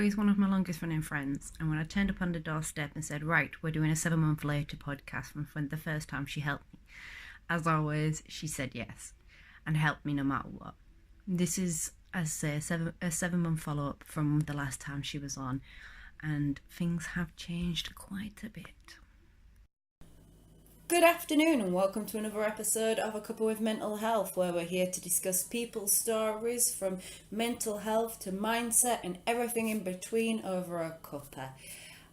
Zoe's one of my longest running friends, and when I turned up on the doorstep and said, right, we're doing a 7 month later podcast from the first time, she helped me. As always, she said yes, and helped me no matter what. This is, as I say, a 7 month follow-up from the last time she was on, and things have changed quite a bit. Good afternoon and welcome to another episode of A Cuppa with Mental Health, where we're here to discuss people's stories from mental health to mindset and everything in between over a cuppa.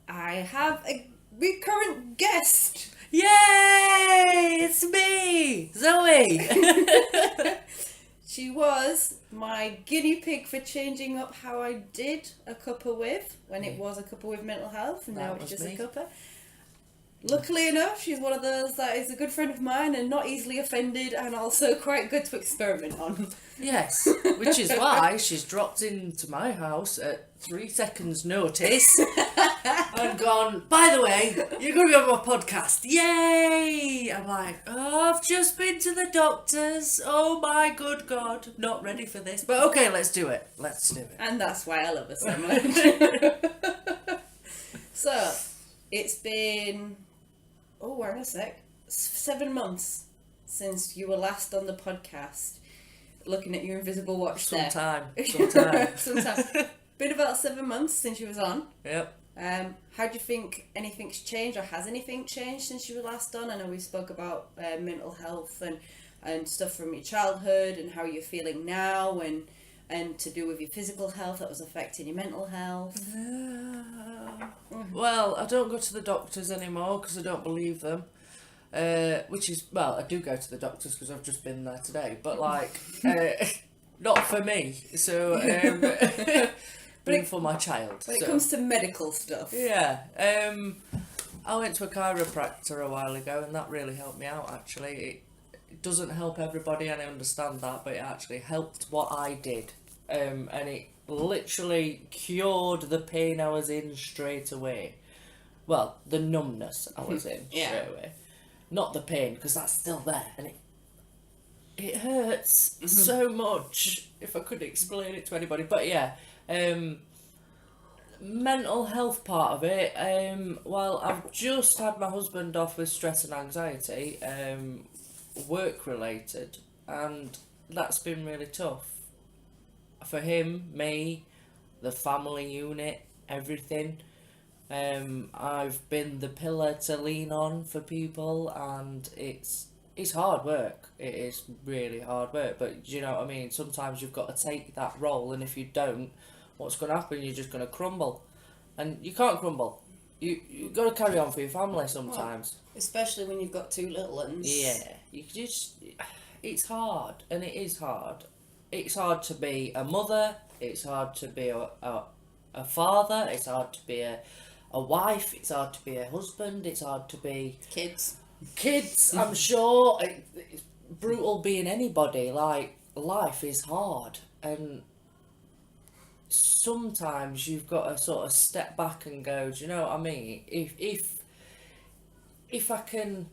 I have a recurrent guest. Yay! It's me, Zoe. She was my guinea pig for changing up how I did a cuppa with when it was A Cuppa with Mental Health, and now it's just a cuppa. Luckily enough, she's one of those that is a good friend of mine and not easily offended, and also quite good to experiment on. Yes, which is why she's dropped into my house at 3 seconds notice and gone, by the way, you're going to be on my podcast. Yay! I'm like, oh, I've just been to the doctors. Oh my good God. Not ready for this. But okay, let's do it. And that's why I love her so much. So, it's been... Oh, wait a sec. 7 months since you were last on the podcast. Looking at your invisible watch there. Sometime. Been about 7 months since you was on. Yep. How do you think anything's changed, or has anything changed since you were last on? I know we spoke about mental health and stuff from your childhood and how you're feeling now, and to do with your physical health that was affecting your mental health. Well, I don't go to the doctors anymore because I don't believe them. Which is, well, I do go to the doctors because I've just been there today, but like, not for me. So, but for my child. When it comes to medical stuff. Yeah. I went to a chiropractor a while ago, and that really helped me out, actually. It doesn't help everybody, and I understand that, but it actually helped what I did. And it literally cured the pain I was in straight away. Well, the numbness I was in straight away. Not the pain, because that's still there, and it hurts so much, if I could explain it to anybody. But yeah, mental health part of it, well, I've just had my husband off with stress and anxiety, work related, and that's been really tough for him, me, the family unit, everything. I've been the pillar to lean on for people, and it's hard work. It is really hard work, but you know what I mean, sometimes you've got to take that role, and if you don't, what's going to happen? You're just going to crumble, and you can't crumble. You've got to carry on for your family sometimes. Well, especially when you've got 2 little ones. Yeah, it's hard, and it is hard. It's hard to be a mother, it's hard to be a father, it's hard to be a wife, it's hard to be a husband, it's hard to be... Kids, I'm sure. It's brutal being anybody. Like, life is hard, and sometimes you've got to sort of step back and go, do you know what I mean? If I can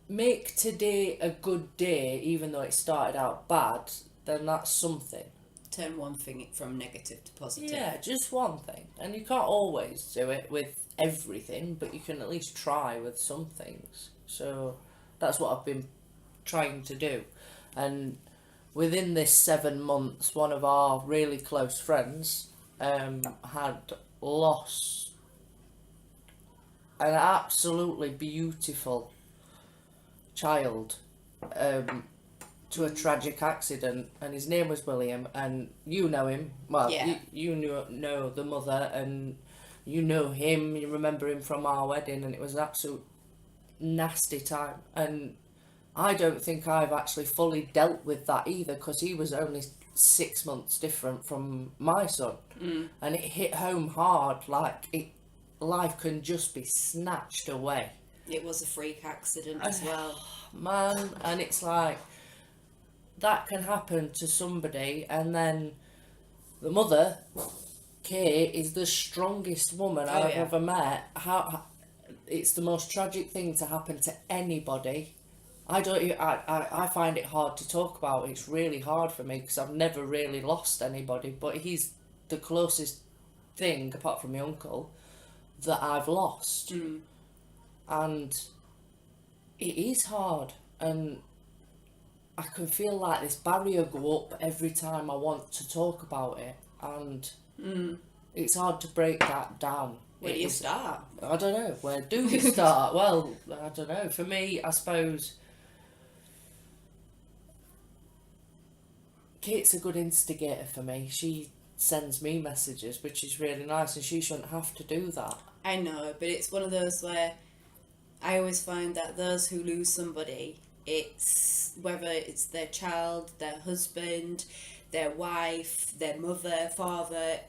make today a good day, even though it started out bad, then that's something. Turn one thing from negative to positive. Yeah, just one thing. And you can't always do it with everything, but you can at least try with some things. So that's what I've been trying to do. And within this 7 months, one of our really close friends had lost an absolutely beautiful child to a tragic accident, and his name was William, and you know him well. Yeah. You know the mother, and you know him, you remember him from our wedding, and it was an absolute nasty time. And I don't think I've actually fully dealt with that either, because he was only 6 months different from my son. And it hit home hard, like life can just be snatched away. It was a freak accident as well. Man, and it's like, that can happen to somebody, and then the mother, Kate, is the strongest woman I've ever met. It's the most tragic thing to happen to anybody. I find it hard to talk about. It's really hard for me because I've never really lost anybody, but he's the closest thing, apart from my uncle, that I've lost. And it is hard, and I can feel like this barrier go up every time I want to talk about it, and it's hard to break that down. Where do you start? I don't know. Where do you start? Well, I don't know. For me, I suppose Kate's a good instigator for me. She sends me messages, which is really nice, and she shouldn't have to do that. I know, but it's one of those where I always find that those who lose somebody, it's whether it's their child, their husband, their wife, their mother, father,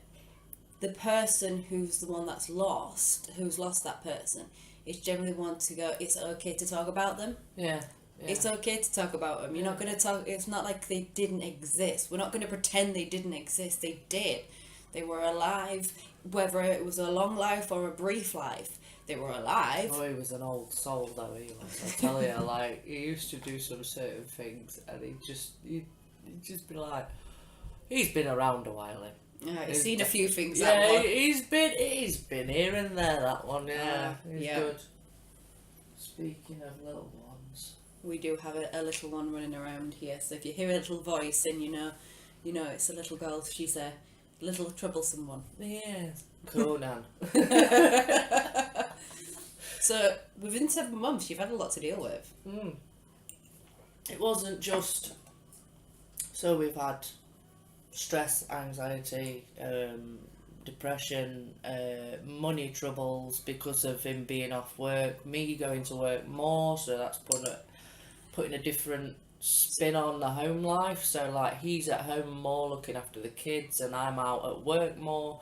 the person who's the one that's lost, who's lost that person, is generally one to go, it's okay to talk about them. Yeah. It's okay to talk about them. You're not going to talk, it's not like they didn't exist. We're not going to pretend they didn't exist. They did. They were alive, whether it was a long life or a brief life. They were alive. Oh, he was an old soul though, he was. I tell you, like, he used to do some certain things, and he'd just be like, he's been around a while, He's seen a few things. Yeah, that one. he's been here and there, that one, yeah. He's good. Speaking of little ones, we do have a little one running around here, so if you hear a little voice, then you know it's a little girl. She's a little troublesome one. Yeah. Conan. So within 7 months, you've had a lot to deal with. It wasn't just. So we've had stress, anxiety, depression, money troubles because of him being off work, me going to work more, so that's putting a different spin on the home life. So like, he's at home more looking after the kids, and I'm out at work more.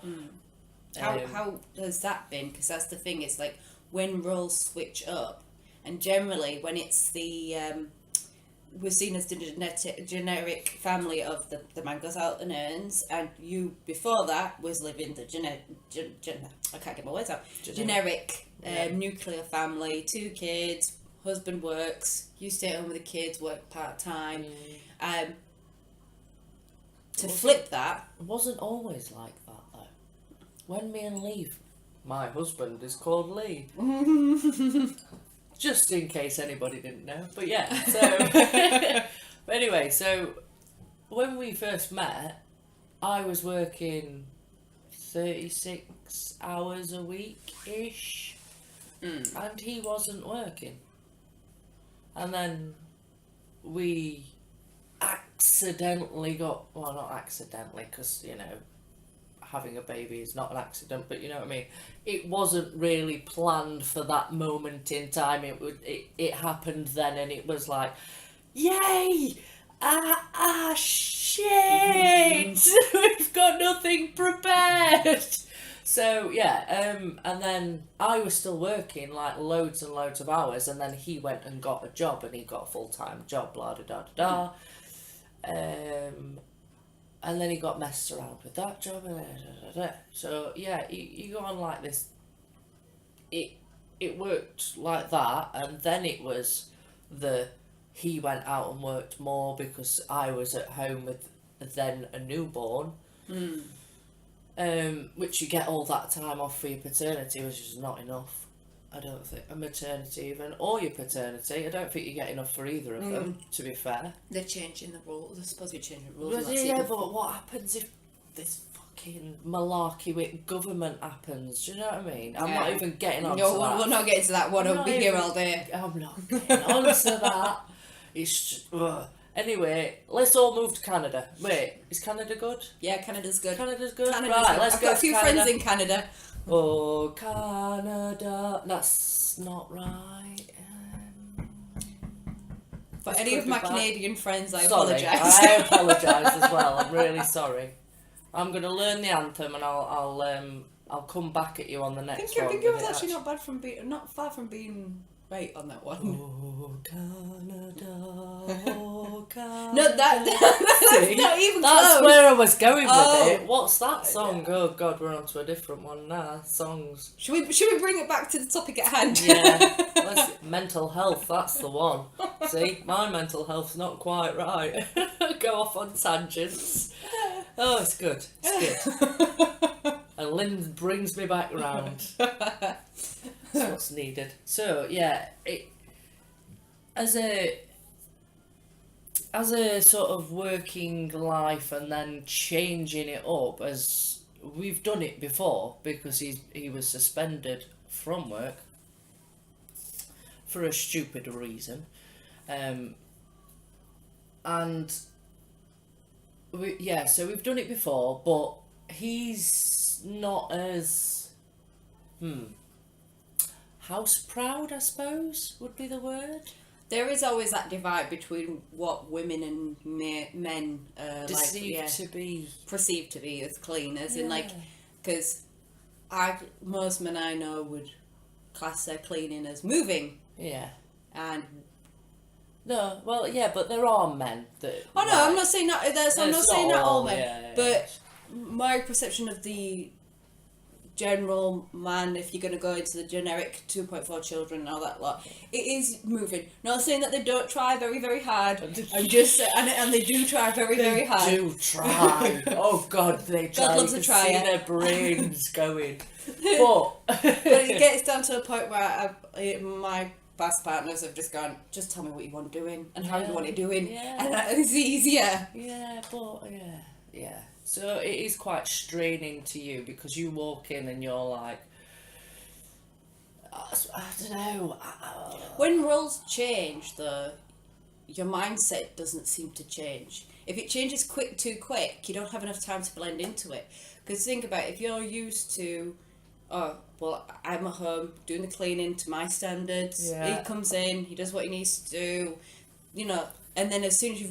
How has that been? Because that's the thing, it's like when roles switch up, and generally when it's the we're seen as the generic family of the man goes out and earns, and you before that was living the I can't get my words out. Generic nuclear family, 2 kids, husband works, you stay at home with the kids, work part-time. To flip that... It wasn't always like that though. When me and Lee, my husband is called Lee. Just in case anybody didn't know. But yeah, so... but anyway, so when we first met, I was working 36 hours a week-ish. And he wasn't working. And then we accidentally got... Well, not accidentally, because, you know, having a baby is not an accident, but you know what I mean. It wasn't really planned for that moment in time. It happened then, and it was like, yay! Shit! We've got nothing prepared. So yeah, and then I was still working like loads and loads of hours, and then he went and got a job, and he got a full-time job, blah da da da da. And then he got messed around with that job, and so yeah, you go on like this. It worked like that, and then it was he went out and worked more because I was at home with then a newborn. Which you get all that time off for your paternity, which is not enough. I don't think. A maternity even, or your paternity, I don't think you get enough for either of them, to be fair. They're changing the rules. They're supposed to be changing the rules. But what happens if this fucking malarkey with government happens? Do you know what I mean? I'm not even getting on to that. No, we're not getting to that one. I'll be here all day. I'm not getting on to that. It's just... Anyway, let's all move to Canada. Wait, is Canada good? Yeah, Canada's good. Canada's good? Right, let's I've go got a few Canada. friends in Canada. Oh, Canada. That's not right. For any of my Canadian friends, I apologise. I apologise as well. I'm really sorry. I'm going to learn the anthem, and I'll come back at you on the next one. I think it was actually not far from being right on that one. Oh, Canada, oh, Canada. No, that's not even That's close. where I was going with it. What's that song? Oh God, we're on to a different one now. Songs. Should we bring it back to the topic at hand? Yeah. Mental health, that's the one. See, my mental health's not quite right. Go off on tangents. Oh, it's good. It's good. And Lynn brings me back round. That's what's needed. So yeah, as a sort of working life and then changing it up, as we've done it before because he was suspended from work for a stupid reason, and so we've done it before, but he's not as house proud, I suppose would be the word. There is always that divide between what women and men perceived to be as cleaners, and because most men I know would class their cleaning as moving. Yeah. And no, well, yeah, but there are men that. Oh no, I'm not saying that. I'm not saying that all men, yeah. But my perception of the general man, if you're going to go into the generic 2.4 children and all that lot, it is moving. Not saying that they don't try very, very hard. I'm just and they do try very, very hard. They do try. Oh God, they try. God loves a tryer. See their brains going. But it gets down to a point where my past partners have just gone, just tell me what you want doing and how you want it doing, and it's easier. Yeah, but yeah. So it is quite straining to you because you walk in and you're like, I don't know. When roles change, though, your mindset doesn't seem to change. If it changes too quick, you don't have enough time to blend into it. Because think about it, if you're used to, oh, well, I'm at home doing the cleaning to my standards. Yeah. He comes in, he does what he needs to do, and then as soon as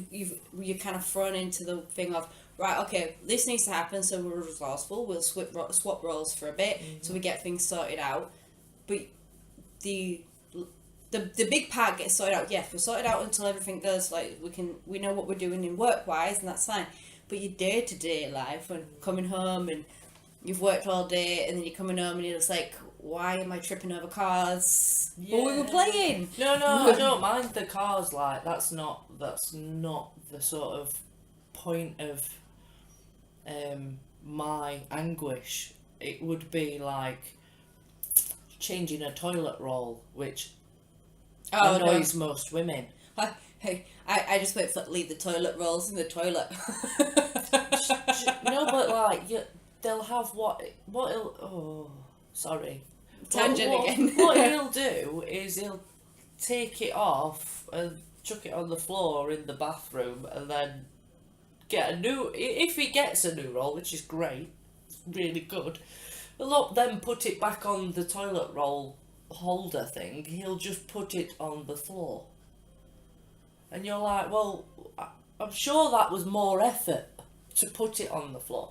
you're kind of thrown into the thing of, right, okay, this needs to happen, so we're resourceful, we'll swap roles for a bit, so we get things sorted out. But the big part gets sorted out. Yeah, we're sorted out until everything goes, like, we know what we're doing in work-wise, and that's fine. But your day-to-day life, when coming home and you've worked all day, and then you're coming home and you're just like, why am I tripping over cars? Yeah. Well, we were playing. No, I don't mind the cars. Like, that's not the sort of point of my anguish. It would be like changing a toilet roll, which annoys most women. I just wait for leave the toilet rolls in the toilet. No, but like they'll have sorry. Tangent again. What he'll do is he'll take it off and chuck it on the floor in the bathroom, and then get a new. If he gets a new roll, which is great, it's really good. He'll not then put it back on the toilet roll holder thing. He'll just put it on the floor, and you're like, well, I'm sure that was more effort to put it on the floor.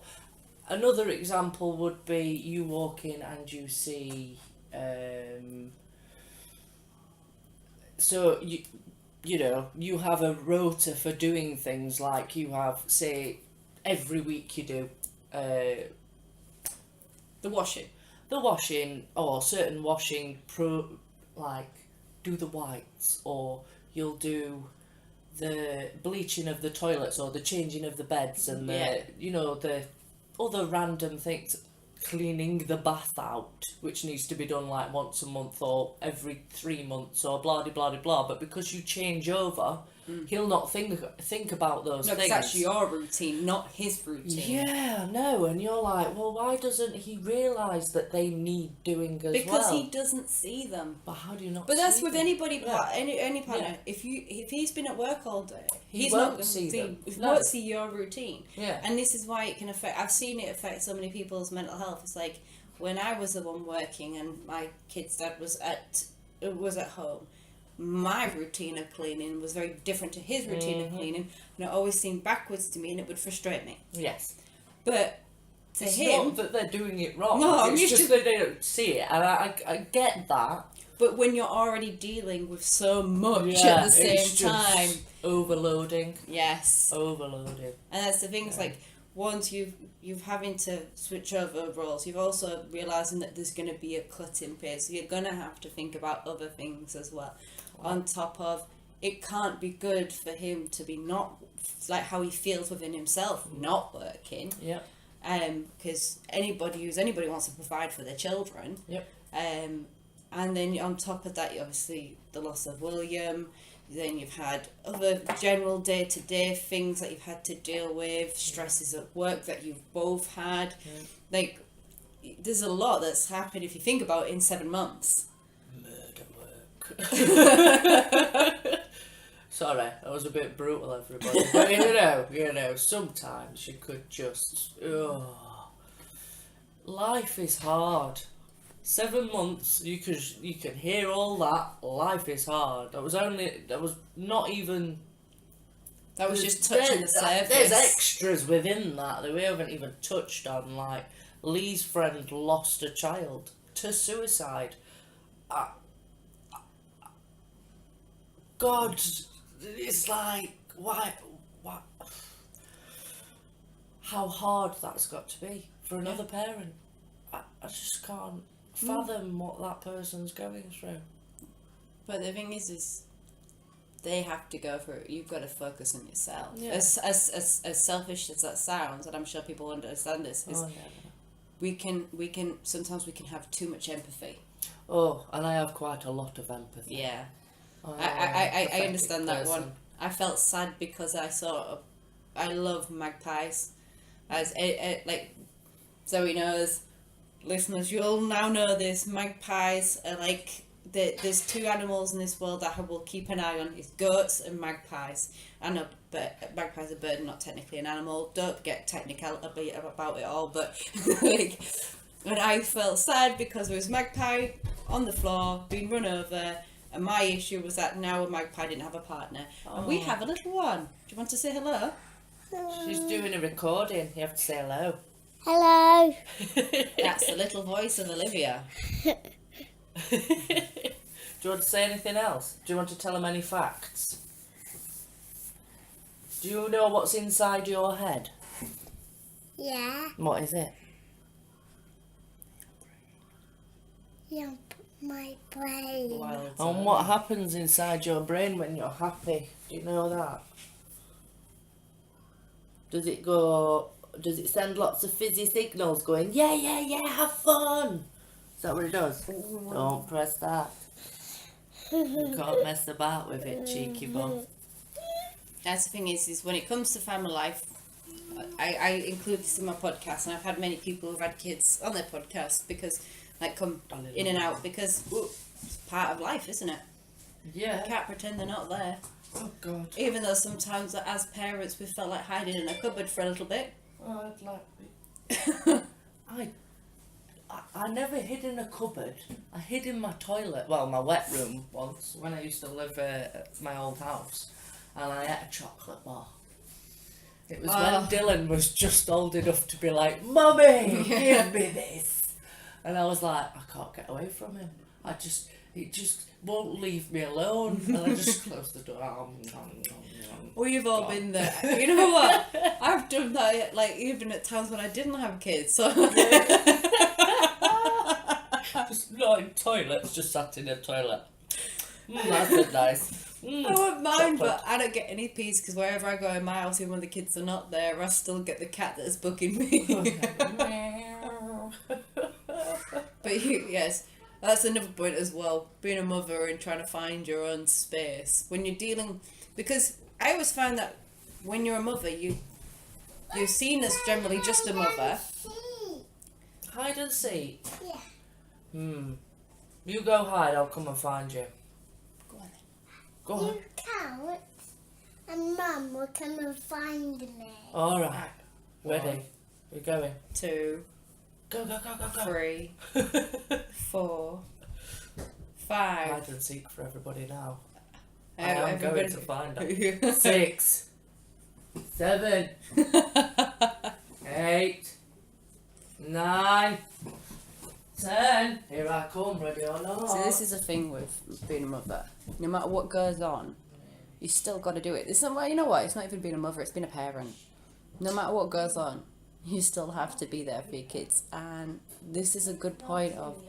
Another example would be you walk in and you see, so you have a rota for doing things, like you have, say, every week you do the washing, or certain washing, like do the whites, or you'll do the bleaching of the toilets or the changing of the beds and the other random things, cleaning the bath out, which needs to be done like once a month or every 3 months or blah de blah de blah. But because you change over, he'll not think about those things. No, it's actually your routine, not his routine. Yeah, no, and you're like, well, why doesn't he realise that they need doing as well? Because he doesn't see them. But how do you not? But that's with them? anybody, any partner. Yeah. If he's been at work all day, he's not going to see them. He won't see your routine. Yeah. And this is why it can affect. I've seen it affect so many people's mental health. It's like when I was the one working and my kid's dad was at home. My routine of cleaning was very different to his routine of cleaning, and it always seemed backwards to me, and it would frustrate me. Yes. But it's not that they're doing it wrong. No, it's just that they don't see it, and I get that. But when you're already dealing with so much at the same time, overloading. Yes. Overloading. And that's the thing. It's like once you've having to switch over roles, you've also realising that there's going to be a cutting pace. So you're going to have to think about other things as well. On top of it can't be good for him to be not, like how he feels within himself, not working. Yeah. Because anybody wants to provide for their children. Yep. And then on top of that, you obviously the loss of William. Then you've had other general day-to-day things that you've had to deal with, stresses at work that you've both had. Yeah. Like, there's a lot that's happened if you think about it in 7 months. Murder work. Sorry, I was a bit brutal, everybody. But you know, sometimes you could just... Life is hard. 7 months, you can hear all that. Life is hard. That was not even. That was just touching the surface. There's extras within that we haven't even touched on. Like Lee's friend lost a child to suicide. God, it's like why? How hard that's got to be for another parent. I just can't fathom what that person's going through. But the thing is they have to go through it. You've got to focus on yourself. Yeah. As selfish as that sounds, and I'm sure people understand this, is we can sometimes we can have too much empathy. Oh, and I have quite a lot of empathy. Yeah. I understand that one. I felt sad because I love magpies. As like Zoe knows, listeners, you'll now know this. Magpies are like there's two animals in this world that I will keep an eye on. It's goats and magpies. I know, but magpie's a bird, not technically an animal. Don't get technical about it all, but like, and I felt sad because there was magpie on the floor being run over, and my issue was that now a magpie didn't have a partner, and we have a little one. Do you want to say hello? She's doing a recording. You have to say hello. Hello. That's the little voice of Olivia. Do you want to say anything else? Do you want to tell them any facts? Do you know what's inside your head? Yeah. What is it? My brain. And what happens inside your brain when you're happy? Do you know that? Does it send lots of fizzy signals going, yeah, have fun? Is that what it does? Don't press that. You can't mess about with it, cheeky bum. That's the thing is when it comes to family life, I include this in my podcast, and I've had many people who've had kids on their podcast because, like, come in and out because it's part of life, isn't it? Yeah. You can't pretend they're not there. Oh, God. Even though sometimes as parents we felt like hiding in a cupboard for a little bit. Oh, I'd like I never hid in a cupboard. I hid in my toilet, well, my wet room once, when I used to live at my old house, and I ate a chocolate bar. It was when Dylan was just old enough to be like, Mummy, give me this. And I was like, I can't get away from him. It just won't leave me alone. And I just closed the door. We've all been there. You know what? I've done that, like, even at times when I didn't have kids. So just not in toilets, just sat in a toilet. That's it, nice. I wouldn't mind, but I don't get any peace because wherever I go in my house, even when the kids are not there, I still get the cat that's bugging me. But yes, that's another point as well. Being a mother and trying to find your own space when you're dealing, because I always find that when you're a mother, you're seen as generally just a mother. Hide and seek. Yeah. You go hide. I'll come and find you. Go on. Go on. You can't. And Mum will come and find me. All right. Ready? We're going. 2, Go. 3, 4, 5. Hide and seek for everybody now. I am Everybody... going to find her. 6, 7, 8, 9, 10. Here I come, ready or not. So this is the thing with being a mother. No matter what goes on, you still got to do it. It's not, you know what? It's not even being a mother. It's being a parent. No matter what goes on, you still have to be there for your kids. And this is a good point of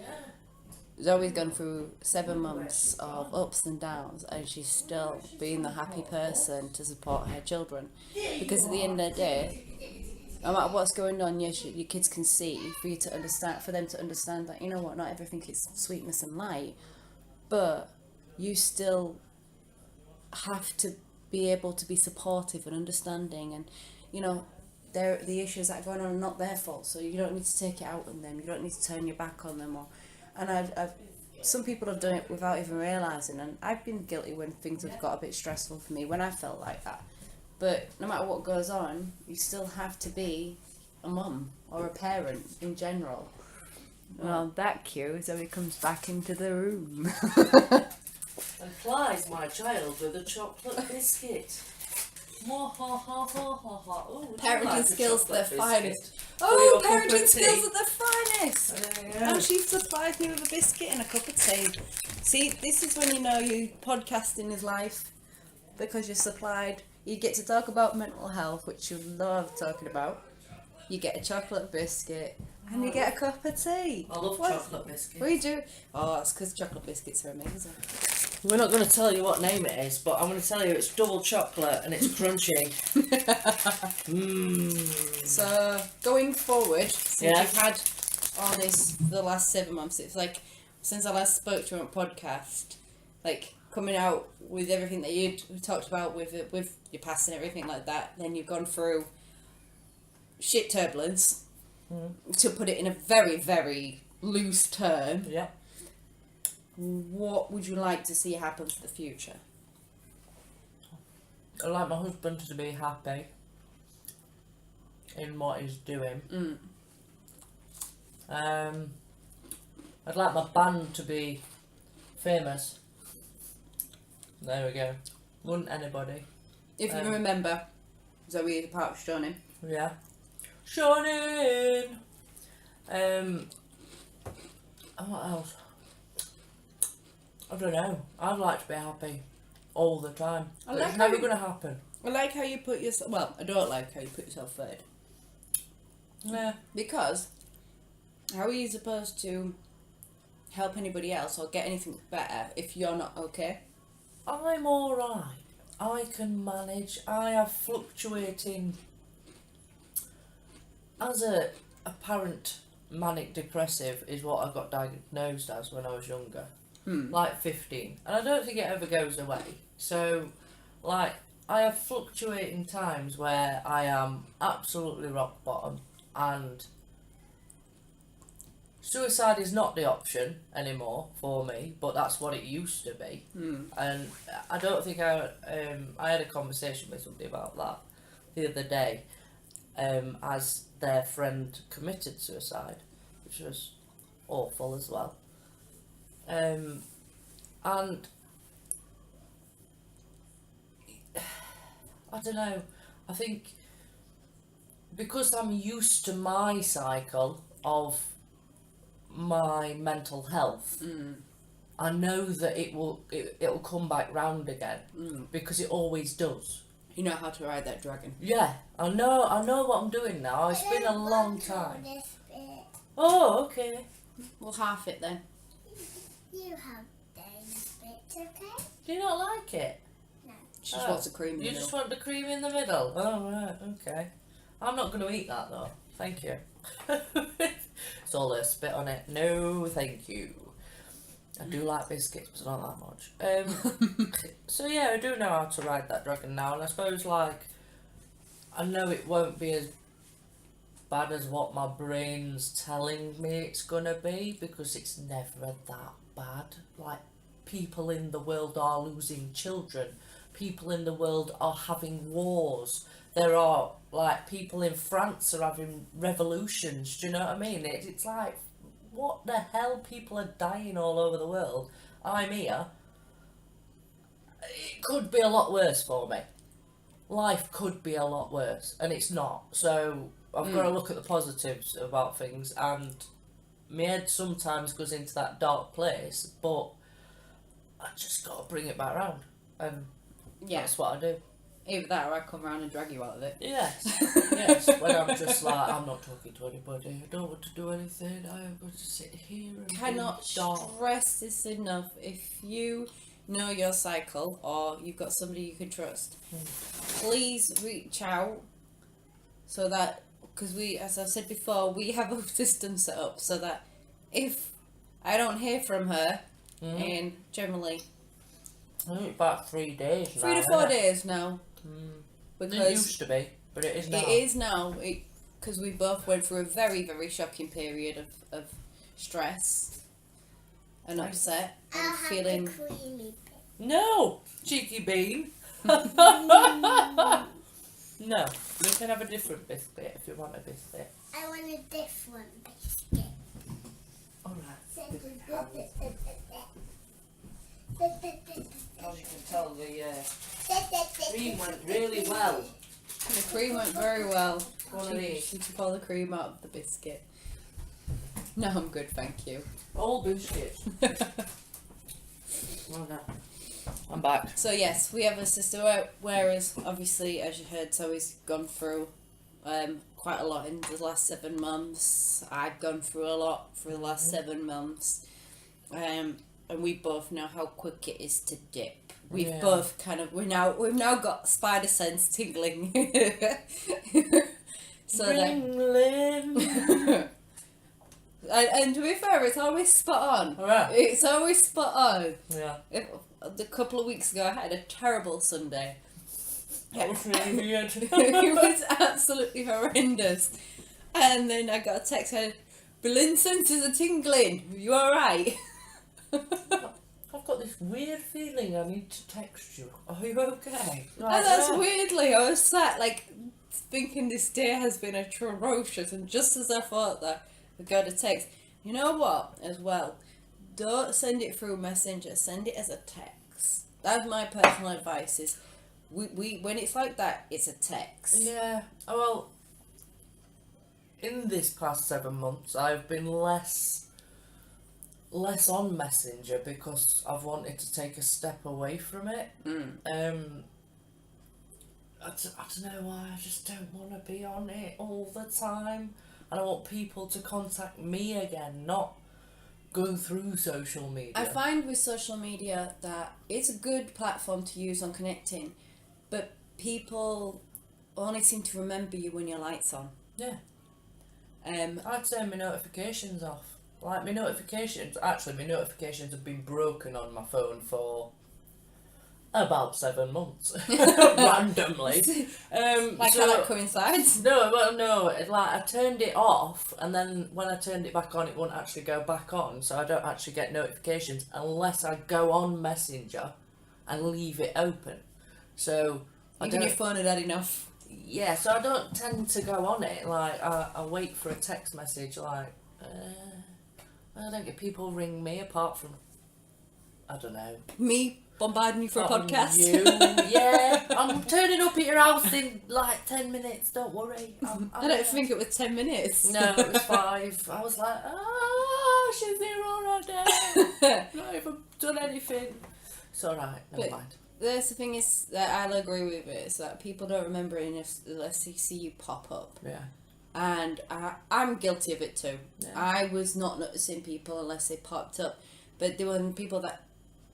Zoe's gone through 7 months of ups and downs, and she's still being the happy person to support her children. Because at the end of the day, no matter what's going on, yes, your kids can see, for you to understand, for them to understand that, you know what, not everything is sweetness and light, but you still have to be able to be supportive and understanding, and you know, the issues that are going on are not their fault, so you don't need to take it out on them, you don't need to turn your back on them, and I've some people have done it without even realising, and I've been guilty when things have got a bit stressful for me, when I felt like that. But no matter what goes on, you still have to be a mum or a parent in general. Well, that cue, Zoe comes back into the room. And plies my child with a chocolate biscuit. Ha ha ha ha ha ha. Ooh, Parenting skills at their finest. your Oh, cup of parenting tea. skills at their finest. Oh, she supplied me with a biscuit and a cup of tea. See, this is when you know you podcasting is life, because you're supplied. You get to talk about mental health, which you love talking about. You get a chocolate biscuit and you get a cup of tea. I love chocolate biscuits. We do. Oh, it's because chocolate biscuits are amazing. We're not going to tell you what name it is, but I'm going to tell you it's double chocolate and it's crunchy. So, going forward, since Yeah. you've had all this for the last 7 months, it's like, since I last spoke to you on a podcast, like, coming out with everything that you talked about with your past and everything like that, then you've gone through shit turbulence, to put it in a very, very loose term. Yeah. What would you like to see happen for the future? I'd like my husband to be happy in what he's doing. I'd like my band to be famous. There we go. Wouldn't anybody? If you remember, Zoe Cox of Shonin. Yeah. Shonin! And what else? I don't know. I'd like to be happy all the time. But it's never going to happen. I like how you put yourself... Well, I don't like how you put yourself third. Yeah. Because how are you supposed to help anybody else or get anything better if you're not okay? I'm alright. I can manage. I have fluctuating... As a apparent manic depressive is what I got diagnosed as when I was younger. Like 15. And I don't think it ever goes away. So, like, I have fluctuating times where I am absolutely rock bottom and suicide is not the option anymore for me, but that's what it used to be. And I don't think I had a conversation with somebody about that the other day, as their friend committed suicide, which was awful as well. And I don't know, I think because I'm used to my cycle of my mental health, I know that it'll come back round again, because it always does. You know how to ride that dragon. Yeah, I know what I'm doing now. It's been a long time. This bit. Oh, okay. Well, half it then. You have those bits, okay? Do you not like it? No. She just wants a cream in the You middle. just want the cream in the middle? Oh, right, okay. I'm not going to eat that though. Thank you. It's all a spit on it. No, thank you. I do like biscuits, but not that much. So yeah, I do know how to ride that dragon now, and I suppose, like, I know it won't be as bad as what my brain's telling me it's gonna be, because it's never that bad. Like, people in the world are losing children. People in the world are having wars. There are, like, people in France are having revolutions. Do you know what I mean? It's like, what the hell? People are dying all over the world. I'm here. It could be a lot worse for me. Life could be a lot worse, and it's not. So I've got to look at the positives about things, and my head sometimes goes into that dark place, but I just got to bring it back round, and that's what I do. Either that or I come around and drag you out of it. Yes, yes. When I'm just like, I'm not talking to anybody, I don't want to do anything, I am going to sit here and Cannot be dark. stress this enough. If you know your cycle or you've got somebody you can trust, please reach out so that, because we, as I've said before, we have a system set up so that if I don't hear from her in generally I think about 3 days now. 3 to 4 days now. It Because used to be, but it is now. it is now, because we both went through a very, very shocking period of stress and upset I'll and have feeling. the creamy bit. No, cheeky bean. No, we can have a different biscuit if you want a biscuit. I want a different biscuit. Alright. As As you can tell, the cream went really well. The cream went very well. One of these. She took all the cream out of the biscuit. No, I'm good, thank you. All biscuits. Well done. I'm back. So yes, we have a sister. Whereas obviously, as you heard, Zoe's gone through quite a lot in the last 7 months. I've gone through a lot for the last 7 months, and we both know how quick it is to dip. We've both kind of we've now got spider sense tingling. So Ringling. and to be fair, it's always spot on. Alright. It's always spot on. Yeah. A couple of weeks ago, I had a terrible Sunday. That was really weird. It was absolutely horrendous. And then I got a text saying, "Berlin senses are tingling. Are you alright?" I've got this weird feeling I need to text you. Are you okay? And that's weirdly, I was sat like thinking this day has been atrocious, and just as I thought that, I got a text. You know what? As well, don't send it through Messenger. Send it as a text. That's my personal advice. Is we when it's like that, it's a text. Yeah. Oh, well, in this past 7 months, I've been less on Messenger because I've wanted to take a step away from it. I don't know why, I just don't want to be on it all the time. And I want people to contact me again, not go through social media. I find with social media that it's a good platform to use on connecting, but people only seem to remember you when your light's on. Yeah. I'd turn my notifications off. Like my notifications have been broken on my phone for about 7 months, randomly. Like so, how that coincides. No, well, no. Like I turned it off, and then when I turned it back on, it won't actually go back on. So I don't actually get notifications unless I go on Messenger and leave it open. So Even your phone had had enough. Yeah, so I don't tend to go on it. Like I wait for a text message. Like I don't get people ring me apart from I don't know. Me bombarding you for a podcast. You, yeah. I'm turning up at your house in like 10 minutes. Don't worry. I don't think it was 10 minutes. No, it was 5. I was like, she's here already. Not even done anything. It's alright. Never mind. That's the thing is that I'll agree with it. Is that people don't remember it unless they see you pop up. Yeah. And I'm guilty of it too. Yeah. I was not noticing people unless they popped up. But there were people that,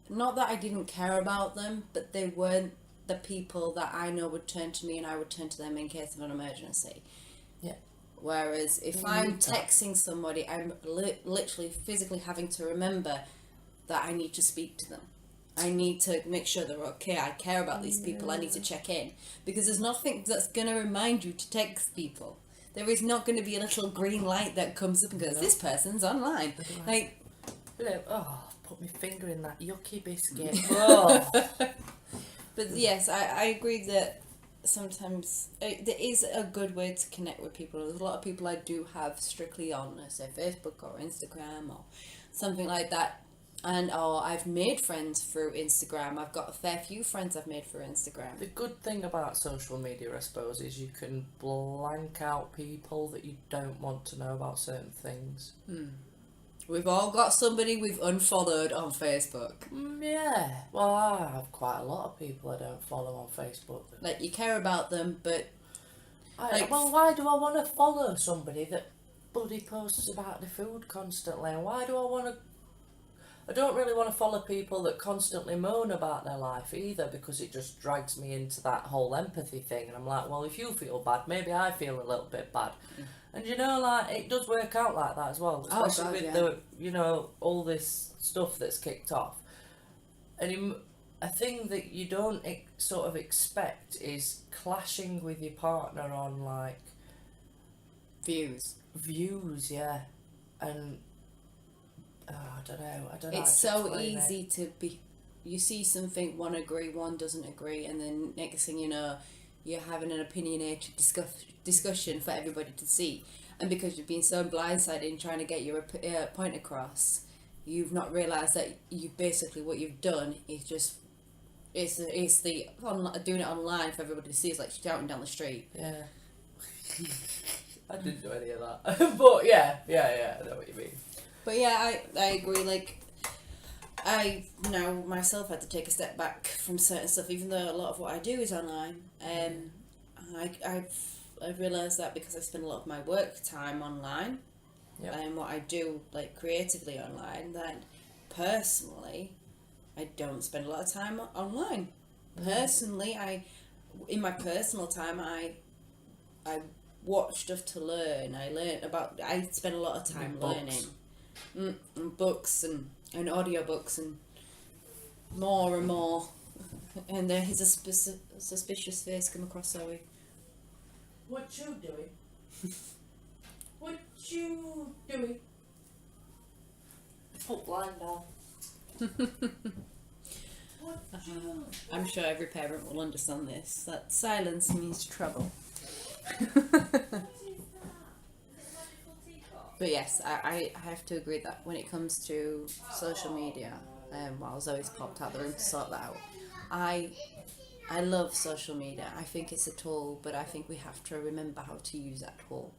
not that I didn't care about them, but they weren't the people that I know would turn to me and I would turn to them in case of an emergency. Yeah. Whereas if I'm texting somebody, I'm literally physically having to remember that I need to speak to them. I need to make sure they're okay. I care about these people. I need to check in. Because there's nothing that's going to remind you to text people. There is not going to be a little green light that comes up and goes, this person's online. Like, hello. Oh, put my finger in that yucky biscuit. Oh. But yes, I agree that sometimes there is a good way to connect with people. There's a lot of people I do have strictly on, say, Facebook or Instagram or something like that. And I've made friends through Instagram. I've got a fair few friends I've made through Instagram. The good thing about social media, I suppose, is you can blank out people that you don't want to know about certain things. We've all got somebody we've unfollowed on Facebook. Yeah. Well, I have quite a lot of people I don't follow on Facebook. Like, you care about them, but... Well, why do I want to follow somebody that bloody posts about the food constantly? And why do I want to... I don't really want to follow people that constantly moan about their life either, because it just drags me into that whole empathy thing. And I'm like, well, if you feel bad, maybe I feel a little bit bad. And you know, like, it does work out like that as well, especially with the, you know, all this stuff that's kicked off. And a thing that you don't sort of expect is clashing with your partner on, like... Views, yeah. And... I don't know. It's so easy to be... You see something, one agree, one doesn't agree, and then next thing you know, you're having an opinionated discussion for everybody to see. And because you've been so blindsided in trying to get your point across, you've not realised that what you've done is just... It's doing it online for everybody to see. It's like shouting down the street. Yeah. I didn't do any of that. But yeah, I know what you mean. But yeah, I agree. Like, I now myself had to take a step back from certain stuff, even though a lot of what I do is online. I've realised that because I spend a lot of my work time online, and what I do like creatively online, that personally, I don't spend a lot of time online. Personally, in my personal time, I watch stuff to learn. I spend a lot of time learning. And books and audiobooks and more. And there is a suspicious face come across Zoe. What you doing? What you doing? Put blind down. I'm sure every parent will understand this, that silence means trouble. But yes, I have to agree that when it comes to social media, while Zoe's popped out the room to sort that out, I love social media. I think it's a tool, but I think we have to remember how to use that tool.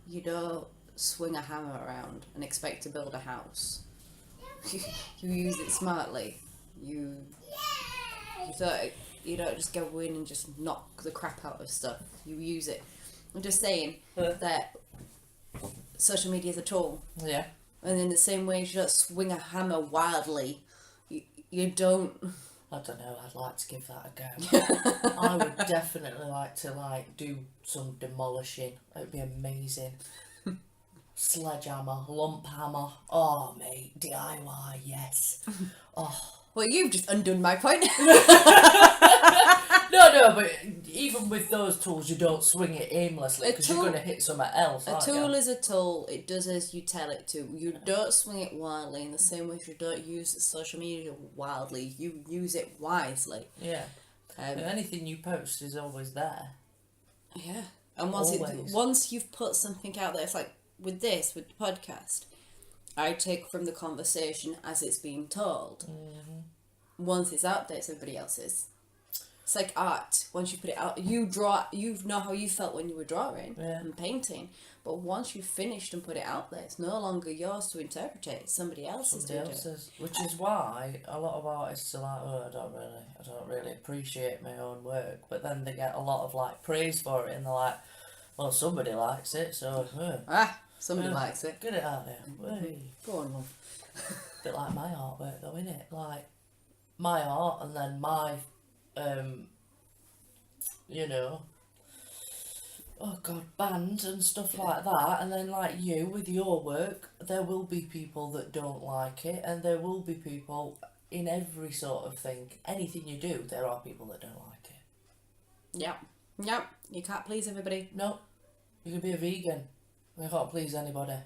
You don't swing a hammer around and expect to build a house. You use it smartly. You don't just go in and just knock the crap out of stuff. You use it. I'm just saying that social media is a tool. Yeah. And in the same way, you don't swing a hammer wildly. You don't... I don't know, I'd like to give that a go. I would definitely like to do some demolishing. It would be amazing. Sledgehammer, lump hammer. Oh, mate, DIY, yes. Oh. Well, you've just undone my point. No, but even with those tools, you don't swing it aimlessly because you're going to hit something else. A tool is a tool. It does as you tell it to. You don't swing it wildly in the same way as you don't use social media wildly. You use it wisely. Yeah. Anything you post is always there. Yeah. And once you've put something out there, it's like with the podcast, I take from the conversation as it's being told. Mm-hmm. Once it's out there, it's everybody else's. It's like art. Once you put it out, you draw. You know how you felt when you were drawing and painting. But once you've finished and put it out there, it's no longer yours to interpret it. It's somebody else's. Which is why a lot of artists are like, oh, I don't really appreciate my own work. But then they get a lot of praise for it, and they're like, well, somebody likes it, so somebody likes it. Get it out there. Go on, love. Bit like my artwork, though, isn't it? Like my art, and then my band and stuff like that, and then you with your work, there will be people that don't like it, and there will be people in every sort of thing. Anything you do, there are people that don't like it. Yep. You can't please everybody. No, you can be a vegan. You can't please anybody.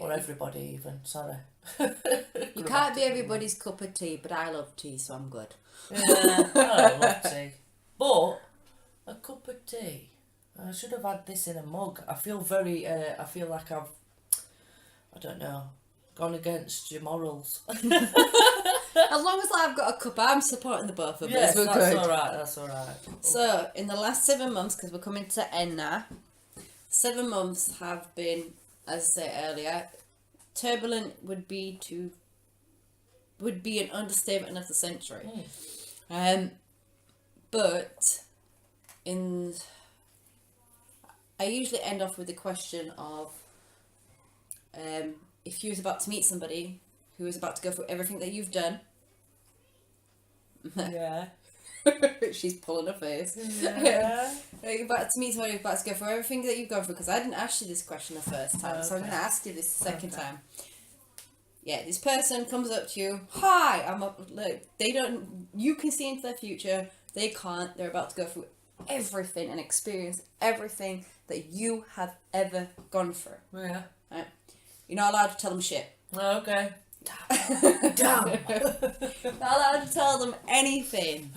Or everybody even, sorry. You can't be everybody's cup of tea, but I love tea, so I'm good. Yeah, I love tea. But a cup of tea. I should have had this in a mug. I feel I feel like I've, I don't know, gone against your morals. As long as I've got a cup, I'm supporting the both of us. Yes, we're that's good. That's alright. So, in the last 7 months, because we're coming to end now, 7 months have been as I said earlier, turbulent would be an understatement of the century. But I usually end off with the question of if you was about to meet somebody who was about to go through everything that you've done. Yeah. She's pulling her face. Yeah. You're about to meet somebody who's about to go through everything that you've gone through, because I didn't ask you this question the first time, so I'm going to ask you this the second time. Yeah, this person comes up to you. Hi, you can see into their future. They can't. They're about to go through everything and experience everything that you have ever gone through. Yeah. Right? You're not allowed to tell them shit. Okay. Damn. Not allowed to tell them anything.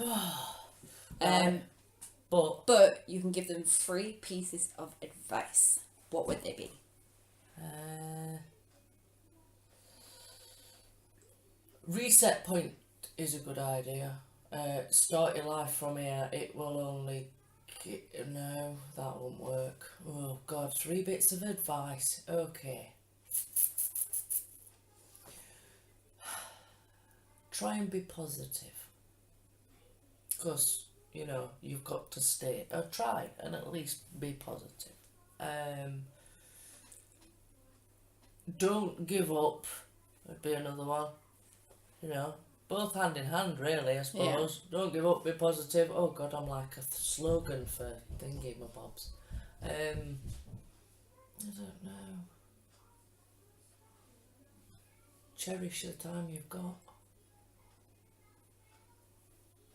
But you can give them 3 pieces of advice. What would they be? Reset point is a good idea. Start your life from here. It will only... No, that won't work. Oh God, 3 bits of advice. Okay. Try and be positive. Because, you've got to stay. Try and at least be positive. Don't give up. Would be another one. Both hand in hand, really, I suppose. Yeah. Don't give up, be positive. Oh God, I'm like a slogan for thingy-my-bobs. I don't know. Cherish the time you've got.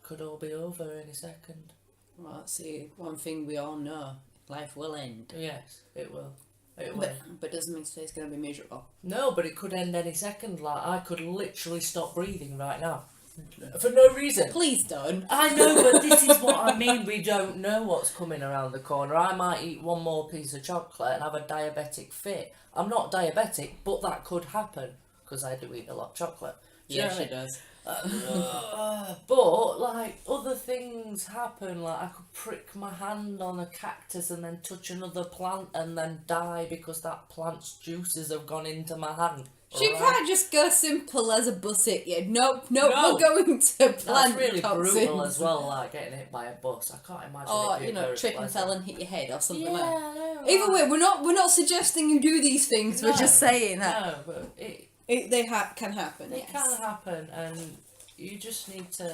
Could all be over any second. Well, that's the one thing we all know. Life will end. Yes, it will. It will. But doesn't mean today's going to be miserable. No, but it could end any second. Like, I could literally stop breathing right now. For no reason. Please don't. I know, but this is what I mean. We don't know what's coming around the corner. I might eat one more piece of chocolate and have a diabetic fit. I'm not diabetic, but that could happen. Because I do eat a lot of chocolate. Yeah, she does. But like other things happen, like I could prick my hand on a cactus and then touch another plant and then die because that plant's juices have gone into my hand. She can't just go simple as a bus hit you. Nope, we're going to plant. That's really toxins. brutal as well, like getting hit by a bus. I can't imagine. Or trip and fell and hit your head or something like that. No, either way, we're not suggesting you do these things. No, we're just saying that. No, but they can happen. It can happen, and you just need to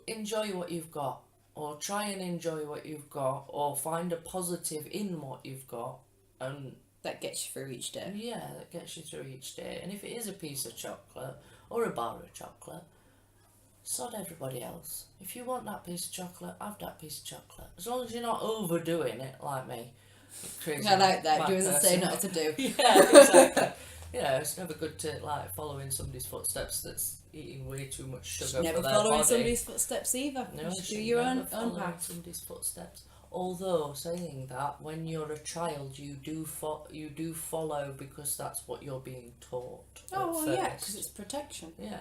enjoy what you've got, or try and enjoy what you've got, or find a positive in what you've got, and that gets you through each day. Yeah, that gets you through each day. And if it is a piece of chocolate or a bar of chocolate, sod everybody else. If you want that piece of chocolate, have that piece of chocolate. As long as you're not overdoing it like me. Crazy. I like that. Do as I say, not to do. Yeah, exactly. It's never good to follow in somebody's footsteps that's eating way too much sugar. Never for their following body. somebody's footsteps either. No, just do your own path. Somebody's footsteps. Although saying that, when you're a child, you do follow because that's what you're being taught. Oh well, yeah, because it's protection. Yeah,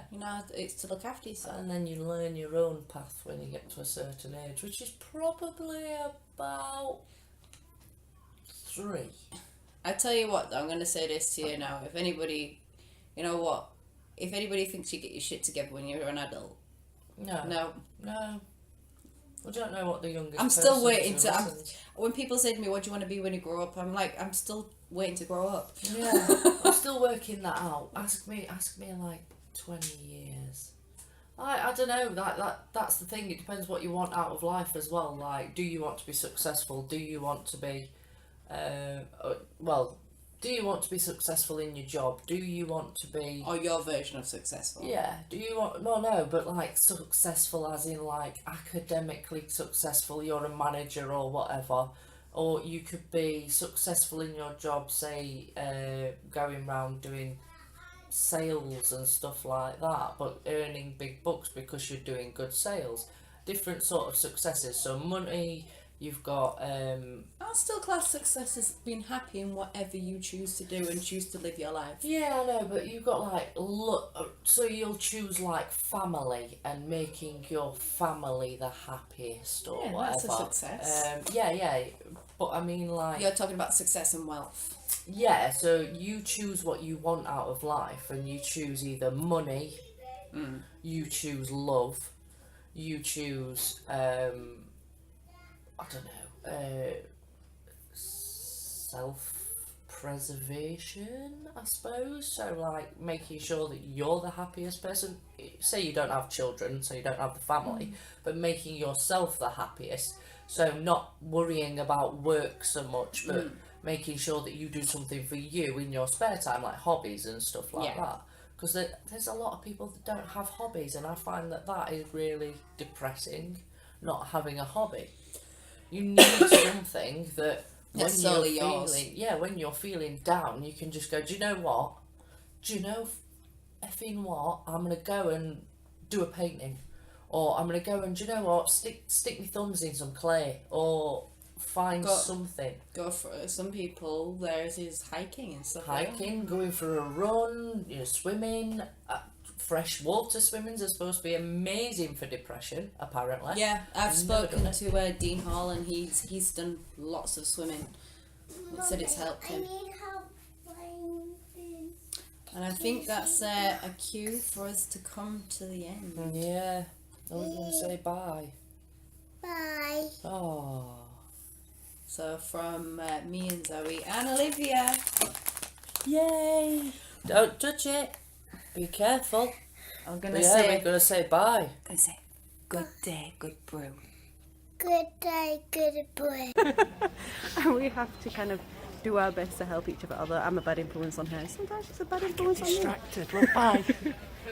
it's to look after yourself. And then you learn your own path when you get to a certain age, which is probably about 3. I tell you what, though, I'm going to say this to you now. If anybody, if anybody thinks you get your shit together when you're an adult, no. I don't know what the youngest. I'm still waiting to. When people say to me, "What do you want to be when you grow up?" I'm like, I'm still waiting to grow up. Yeah, I'm still working that out. Ask me in like 20 years. I don't know. That's the thing. It depends what you want out of life as well. Like, do you want to be successful? Do you want to be, do you want to be successful in your job? Do you want to be... Or your version of successful. Yeah. Do you want... Well, no, but like successful as in like academically successful, you're a manager or whatever. Or you could be successful in your job, say, going around doing sales and stuff like that, but earning big bucks because you're doing good sales. Different sort of successes. So money... You've got... I'll still class success as being happy in whatever you choose to do and choose to live your life. Yeah, I know, but you've got like... So you'll choose like family and making your family the happiest or whatever. That's a success. Yeah. But I mean, like... You're talking about success and wealth. Yeah, so you choose what you want out of life, and you choose either money, you choose love, you choose, I don't know, self-preservation, I suppose. So, like, making sure that you're the happiest person. Say you don't have children, so you don't have the family, but making yourself the happiest. So not worrying about work so much, but making sure that you do something for you in your spare time, like hobbies and stuff like that. Because there's a lot of people that don't have hobbies, and I find that is really depressing, not having a hobby. You need something that when when you're feeling down, you can just go, do you know what? Do you know effing what? I'm going to go and do a painting. Or I'm going to go and, do you know what? Stick my thumbs in some clay. Or find something. Go for it. Some people, theirs is hiking and stuff. Hiking, going for a run, swimming. Fresh water swimmings are supposed to be amazing for depression, apparently. Yeah, I've spoken to Dean Hall, and he's done lots of swimming. He said it's helped him. I need help finding. And I think that's a cue for us to come to the end. Yeah. I was going to say bye. Bye. Oh. So from me and Zoe and Olivia. Yay! Don't touch it. Be careful. I'm we're gonna say bye. Gonna say good day, good brew. Good day, good boy. And we have to kind of do our best to help each other. Although I'm a bad influence on her, sometimes she's a bad influence on me. Distracted. Well, bye.